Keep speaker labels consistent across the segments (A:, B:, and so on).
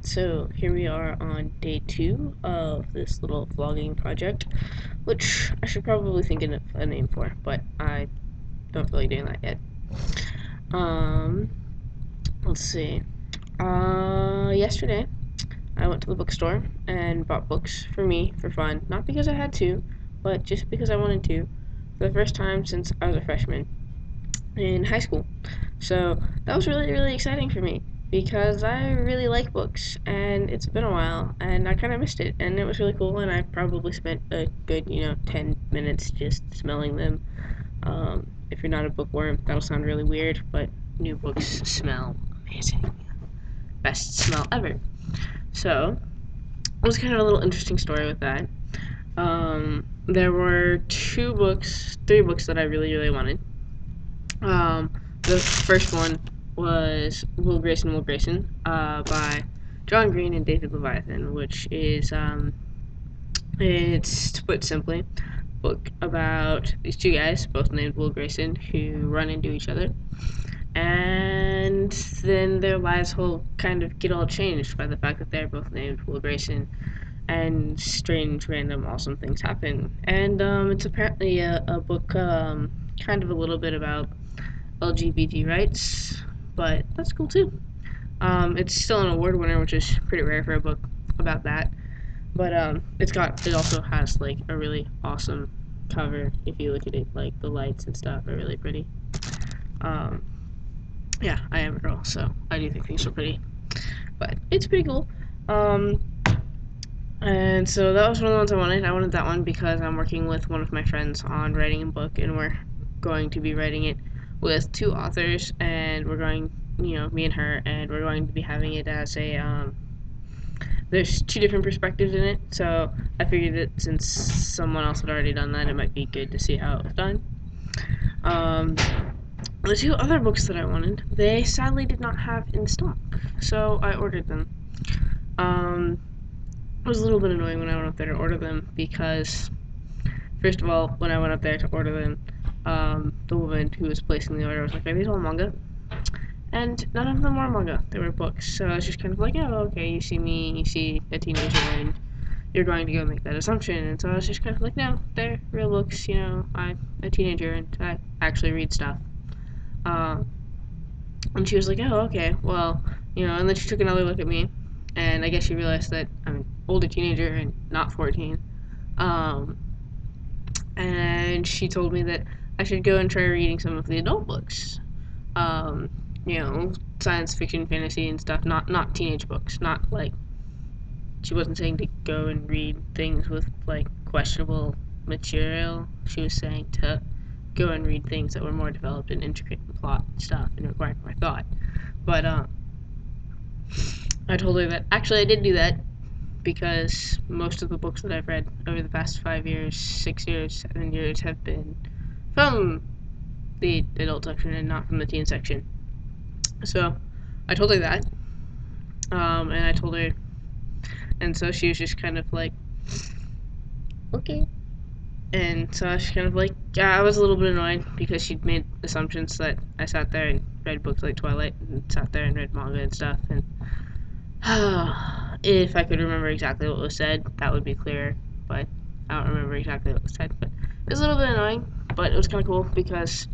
A: So here we are on day 2 of this little vlogging project, which I should probably think of a name for, but I don't feel like doing that yet. Um, let's see. Yesterday I went to the bookstore and bought books for me for fun, not because I had to, but just because I wanted to, for the first time since I was a freshman in high school. So that was really, really exciting for me because I really like books and it's been a while and I kind of missed it and it was really cool and I probably spent a good, 10 minutes just smelling them. If you're not a bookworm, that'll sound really weird, but new books smell amazing. Best smell ever. So it was kind of a little interesting story with that. There were three books that I really, really wanted. Um, the first one was Will Grayson, by John Green and David Leviathan, which is, it's, to put simply, a book about these two guys, both named Will Grayson, who run into each other. And then their lives will kind of get all changed by the fact that they're both named Will Grayson, and strange, random, awesome things happen. And it's apparently a book, kind of a little bit about LGBT rights, but that's cool too. It's still an award winner, which is pretty rare for a book about that. But it also has like a really awesome cover. If you look at it, like the lights and stuff are really pretty. Um, yeah, I am a girl, so I do think things are pretty, but it's pretty cool. Um, and so that was one of the ones I wanted. I wanted that one because I'm working with one of my friends on writing a book, and we're going to be writing it with two authors, and we're going, me and her, and we're going to be having it as a, there's two different perspectives in it, so I figured that since someone else had already done that, it might be good to see how it was done. Um, the two other books that I wanted, they sadly did not have in stock, so I ordered them. It was a little bit annoying when I went up there to order them because, first of all, when I went up there to order them, the woman who was placing the order was like, "Are these all manga?" And none of them were manga; they were books. So I was just kind of like, "Oh, okay. You see me, you see a teenager, and you're going to go make that assumption." And so I was just kind of like, "No, they're real books. I'm a teenager and I actually read stuff." Uh, and she was like, "Oh, okay. Well, And then she took another look at me, and I guess she realized that I'm an older teenager and not 14. Um, and she told me that I should go and try reading some of the adult books. Um, Science fiction, fantasy, and stuff. Not teenage books. Not like she wasn't saying to go and read things with like questionable material. She was saying to go and read things that were more developed and intricate in plot and stuff and required more thought. But I told her that actually I did do that because most of the books that I've read over the past 5 years, 6 years, 7 years have been from the adult section and not from the teen section. So I told her that, and I told her, and so she was just kind of like, okay. And so I was kind of like, yeah, I was a little bit annoyed because she'd made assumptions that I sat there and read books like Twilight and sat there and read manga and stuff. And if I could remember exactly what was said, that would be clearer. But I don't remember exactly what was said. But it was a little bit annoying, but it was kind of cool because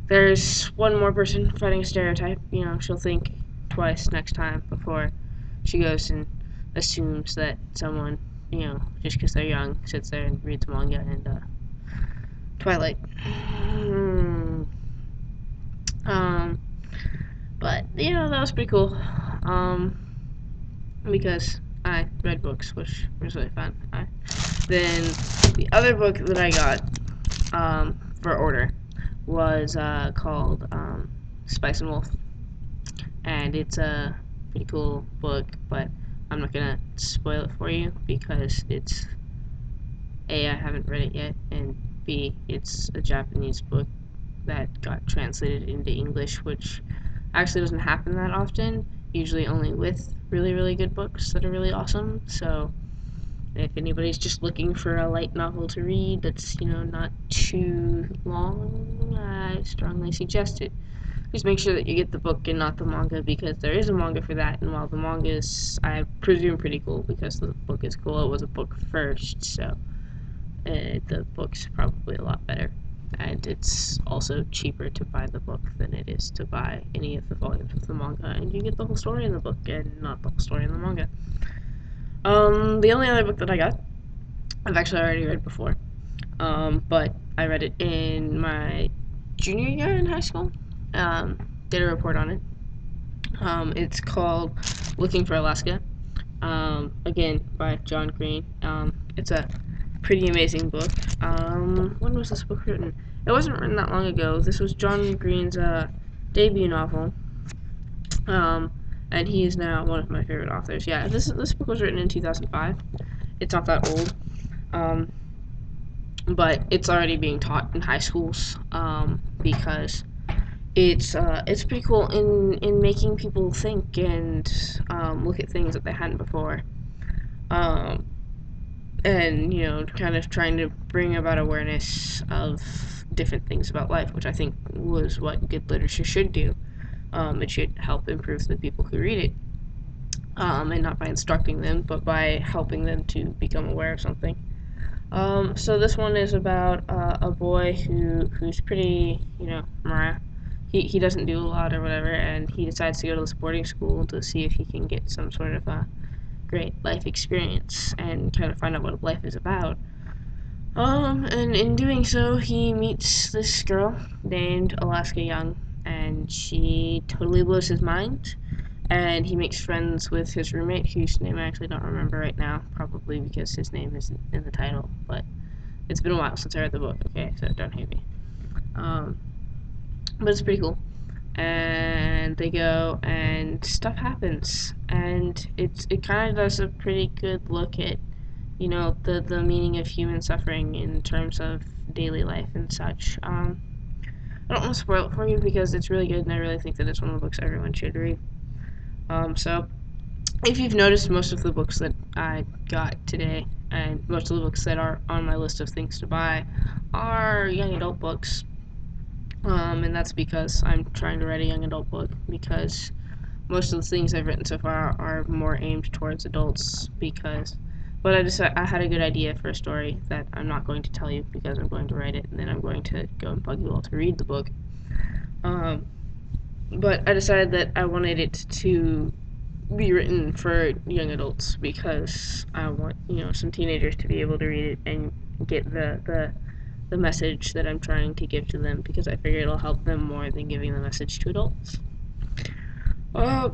A: there's one more person fighting a stereotype. She'll think twice next time before she goes and assumes that someone, just because they're young, sits there and reads manga and Twilight. um, but that was pretty cool. Because I read books, which was really fun. Then the other book that I got for order was called Spice and Wolf, and it's a pretty cool book, but I'm not gonna spoil it for you because it's A, I haven't read it yet, and B, it's a Japanese book that got translated into English, which actually doesn't happen that often, usually only with really, really good books that are really awesome. So if anybody's just looking for a light novel to read that's, not too long, I strongly suggest it. just make sure that you get the book and not the manga, because there is a manga for that, and while the manga is, I presume, pretty cool because the book is cool, it was a book first, so the book's probably a lot better. And it's also cheaper to buy the book than it is to buy any of the volumes of the manga, and you get the whole story in the book and not the whole story in the manga. The only other book that I got, I've actually already read before, but I read it in my junior year in high school. Did a report on it. It's called Looking for Alaska. Again, by John Green. It's a pretty amazing book. When was this book written? It wasn't written that long ago. This was John Green's debut novel. And he is now one of my favorite authors. Yeah, this book was written in 2005. It's not that old. Um, but it's already being taught in high schools, because it's pretty cool in making people think and look at things that they hadn't before, um, and kind of trying to bring about awareness of different things about life, which I think was what good literature should do. It should help improve the people who read it, and not by instructing them, but by helping them to become aware of something. So this one is about a boy who's pretty, Mariah. He doesn't do a lot or whatever, and he decides to go to this boarding school to see if he can get some sort of a great life experience and kind of find out what life is about. And in doing so, he meets this girl named Alaska Young, and she totally blows his mind. And he makes friends with his roommate, whose name I actually don't remember right now, probably because his name isn't in the title, but it's been a while since I read the book, okay, so don't hate me. Um, but it's pretty cool. And they go, and stuff happens, and it kind of does a pretty good look at the meaning of human suffering in terms of daily life and such. I don't want to spoil it for you because it's really good, and I really think that it's one of the books everyone should read. So if you've noticed, most of the books that I got today, and most of the books that are on my list of things to buy, are young adult books. And that's because I'm trying to write a young adult book, because most of the things I've written so far are more aimed towards adults, but I had a good idea for a story that I'm not going to tell you because I'm going to write it, and then I'm going to go and bug you all to read the book. But I decided that I wanted it to be written for young adults because I want some teenagers to be able to read it and get the message that I'm trying to give to them, because I figure it'll help them more than giving the message to adults.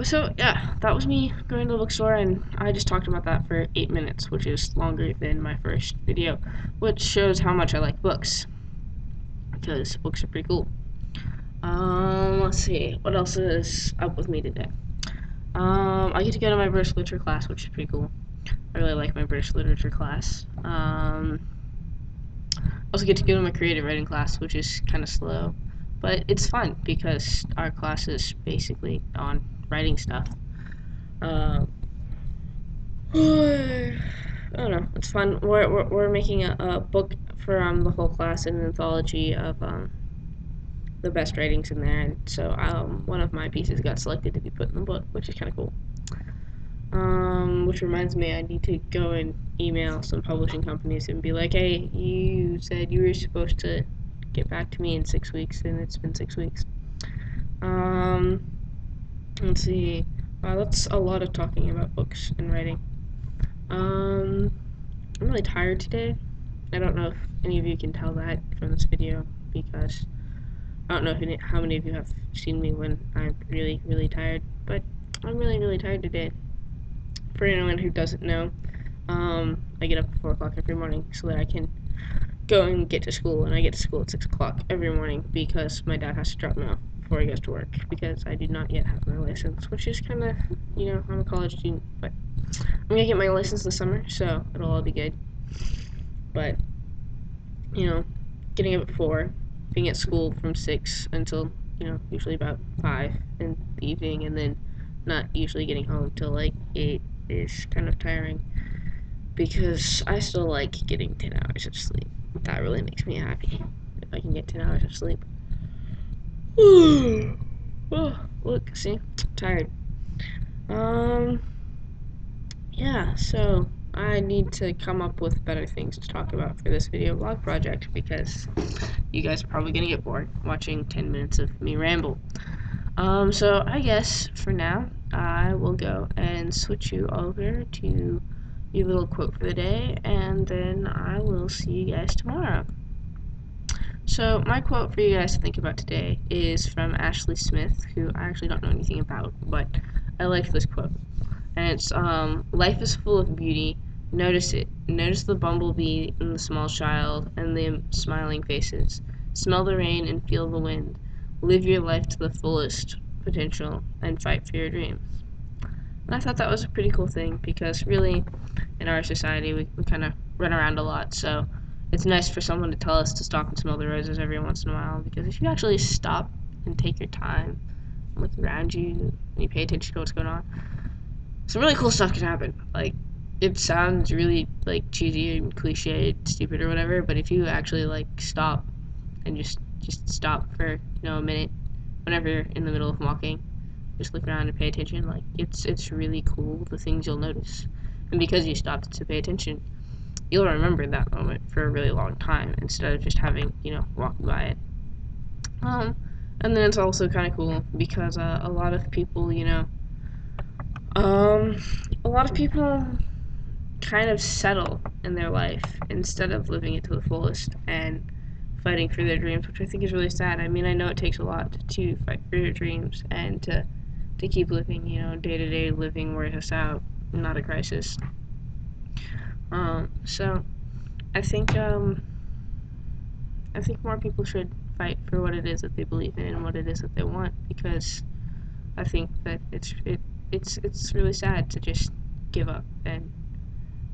A: So yeah, that was me going to the bookstore, and I just talked about that for 8 minutes, which is longer than my first video, which shows how much I like books, because books are pretty cool. Let's see, what else is up with me today? I get to go to my British literature class, which is pretty cool. I really like my British literature class. Also get to go to my creative writing class, which is kind of slow, but it's fun because our class is basically on writing stuff. I don't know. It's fun. We're making a book for the whole class, and an anthology of the best writings in there, and so one of my pieces got selected to be put in the book, which is kind of cool. Which reminds me, I need to go and email some publishing companies and be like, hey, you said you were supposed to get back to me in 6 weeks, and it's been 6 weeks. Let's see. Wow, that's a lot of talking about books and writing. I'm really tired today. I don't know if any of you can tell that from this video, because I don't know how many of you have seen me when I'm really, really tired, but I'm really, really tired today. For anyone who doesn't know, I get up at 4 o'clock every morning so that I can go and get to school, and I get to school at 6 o'clock every morning because my dad has to drop me off before he goes to work, because I do not yet have my license, which is kind of, I'm a college student, but I'm going to get my license this summer, so it'll all be good. But, getting up at 4, being at school from 6 until, usually about 5 in the evening, and then not usually getting home till like 8 is kind of tiring, because I still like getting 10 hours of sleep. That really makes me happy if I can get 10 hours of sleep. Oh, look, see, tired. Um, yeah, so I need to come up with better things to talk about for this video blog project because you guys are probably gonna get bored watching 10 minutes of me ramble. So I guess for now, I will go and switch you over to your little quote for the day, and then I will see you guys tomorrow. So my quote for you guys to think about today is from Ashley Smith, who I actually don't know anything about, but I like this quote. And it's life is full of beauty. Notice it. Notice the bumblebee and the small child and the smiling faces. Smell the rain and feel the wind. Live your life to the fullest potential and fight for your dreams. And I thought that was a pretty cool thing because really in our society we kind of run around a lot, so it's nice for someone to tell us to stop and smell the roses every once in a while, because if you actually stop and take your time and look around you and you pay attention to what's going on, some really cool stuff can happen. Like, it sounds really like cheesy and cliched, stupid or whatever, but if you actually like stop and just stop for a minute whenever you're in the middle of walking, just look around and pay attention, like it's really cool the things you'll notice. And because you stopped to pay attention, you'll remember that moment for a really long time instead of just having walked by it. Um, and then it's also kind of cool because a lot of people, um, a lot of people kind of settle in their life instead of living it to the fullest and fighting for their dreams, which I think is really sad. I mean, I know it takes a lot to fight for your dreams and to keep living, day to day living wears us out, not a crisis. So I think more people should fight for what it is that they believe in and what it is that they want, because I think that it's really sad to just give up and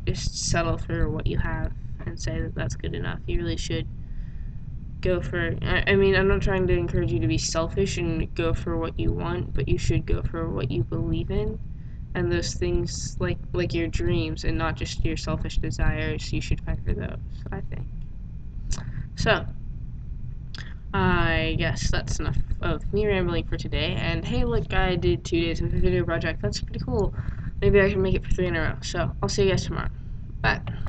A: just settle for what you have and say that that's good enough. You really should go for. I mean, I'm not trying to encourage you to be selfish and go for what you want, but you should go for what you believe in, and those things like your dreams and not just your selfish desires. You should fight for those, I think. So I guess that's enough of me rambling for today. And hey, look, I did 2 days of a video project. That's pretty cool. Maybe I can make it for 3 in a row. So I'll see you guys tomorrow. Bye.